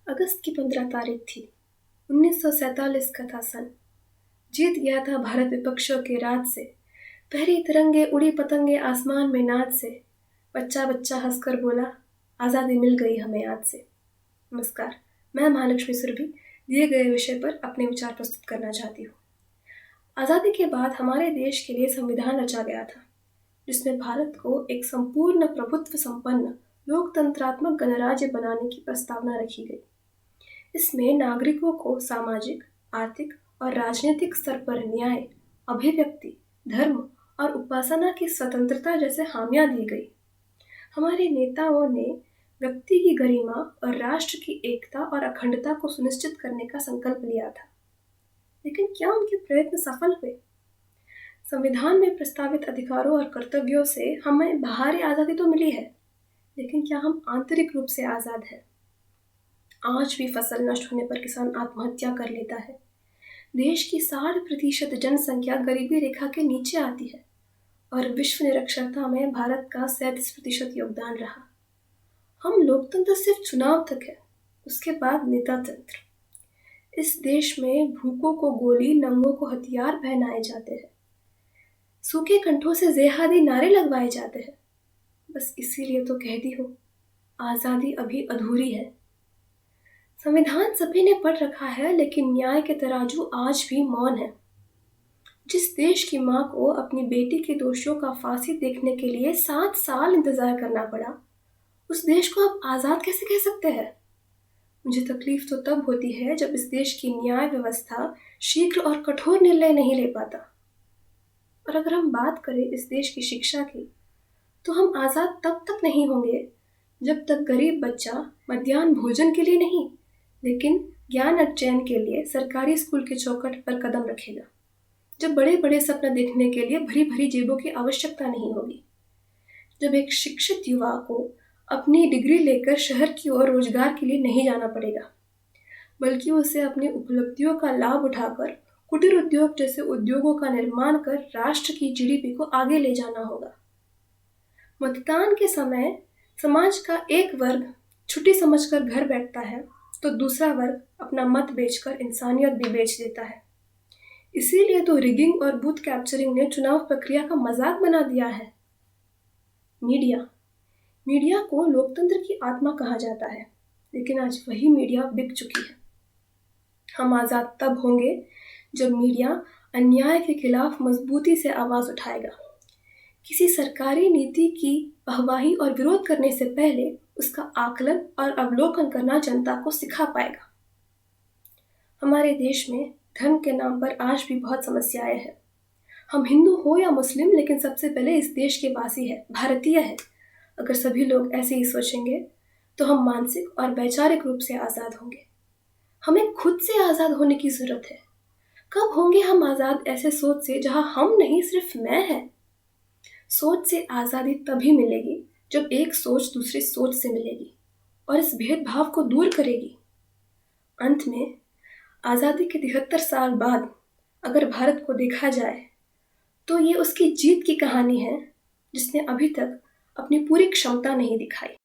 अगस्त की 15 तारीख थी। 1947 का था सन। जीत गया था भारत विपक्षों के राज से। पहरी तिरंगे उड़ी पतंगे आसमान में नाच से। बच्चा बच्चा हंसकर बोला, आज़ादी मिल गई हमें आज से। नमस्कार, मैं महालक्ष्मी सुरभि दिए गए विषय पर अपने विचार प्रस्तुत करना चाहती हूँ। आज़ादी के बाद हमारे देश के लिए संविधान रचा गया था, जिसमें भारत को एक संपूर्ण प्रभुत्व संपन्न लोकतंत्रात्मक गणराज्य बनाने की प्रस्तावना रखी गई। इसमें नागरिकों को सामाजिक, आर्थिक और राजनीतिक स्तर पर न्याय, अभिव्यक्ति, धर्म और उपासना की स्वतंत्रता जैसे हामियां दी गई। हमारे नेताओं ने व्यक्ति की गरिमा और राष्ट्र की एकता और अखंडता को सुनिश्चित करने का संकल्प लिया था। लेकिन क्या उनके प्रयत्न सफल हुए? संविधान में प्रस्तावित अधिकारों और कर्तव्यों से हमें बाहरी आज़ादी तो मिली है, लेकिन क्या हम आंतरिक रूप से आज़ाद हैं? आज भी फसल नष्ट होने पर किसान आत्महत्या कर लेता है। देश की 60% जनसंख्या गरीबी रेखा के नीचे आती है और विश्व निरक्षरता में भारत का 37% योगदान रहा। हम लोकतंत्र सिर्फ चुनाव तक है, उसके बाद नेता तंत्र। इस देश में भूखों को गोली, नंगों को हथियार पहनाए जाते हैं, सूखे कंठों से जेहादी नारे लगवाए जाते हैं। बस इसीलिए तो कहती हूँ, आज़ादी अभी अधूरी है। संविधान सभी ने पढ़ रखा है, लेकिन न्याय के तराजू आज भी मौन है। जिस देश की माँ को अपनी बेटी के दोषियों का फांसी देखने के लिए 7 साल इंतजार करना पड़ा, उस देश को आप आज़ाद कैसे कह सकते हैं? मुझे तकलीफ तो तब होती है जब इस देश की न्याय व्यवस्था शीघ्र और कठोर निर्णय नहीं ले पाता। और अगर हम बात करें इस देश की शिक्षा की, तो हम आज़ाद तब तक नहीं होंगे जब तक गरीब बच्चा मध्याह्न भोजन के लिए नहीं, लेकिन ज्ञान अर्जन के लिए सरकारी स्कूल के चौखट पर कदम रखेगा। जब बड़े बड़े सपने देखने के लिए भरी भरी जेबों की आवश्यकता नहीं होगी। जब एक शिक्षित युवा को अपनी डिग्री लेकर शहर की ओर रोजगार के लिए नहीं जाना पड़ेगा, बल्कि उसे अपनी उपलब्धियों का लाभ उठाकर कुटीर उद्योग जैसे उद्योगों का निर्माण कर राष्ट्र की जीडीपी को आगे ले जाना होगा। मतदान के समय समाज का एक वर्ग छुट्टी समझकर घर बैठता है, तो दूसरा वर्ग अपना मत बेचकर इंसानियत भी बेच देता है। इसीलिए तो रिगिंग और बूथ कैप्चरिंग ने चुनाव प्रक्रिया का मजाक बना दिया है। मीडिया को लोकतंत्र की आत्मा कहा जाता है, लेकिन आज वही मीडिया बिक चुकी है। हम आज़ाद तब होंगे जब मीडिया अन्याय के खिलाफ मजबूती से आवाज़ उठाएगा। किसी सरकारी नीति की वाहवाही और विरोध करने से पहले उसका आकलन और अवलोकन करना जनता को सिखा पाएगा। हमारे देश में धर्म के नाम पर आज भी बहुत समस्याएं हैं। हम हिंदू हो या मुस्लिम, लेकिन सबसे पहले इस देश के वासी है, भारतीय है। अगर सभी लोग ऐसे ही सोचेंगे तो हम मानसिक और वैचारिक रूप से आज़ाद होंगे। हमें खुद से आज़ाद होने की ज़रूरत है। कब होंगे हम आज़ाद? ऐसे सोच से जहां हम नहीं, सिर्फ मैं है। सोच से आज़ादी तभी मिलेगी जब एक सोच दूसरी सोच से मिलेगी और इस भेदभाव को दूर करेगी। अंत में आज़ादी के 73 साल बाद अगर भारत को देखा जाए, तो ये उसकी जीत की कहानी है, जिसने अभी तक अपनी पूरी क्षमता नहीं दिखाई।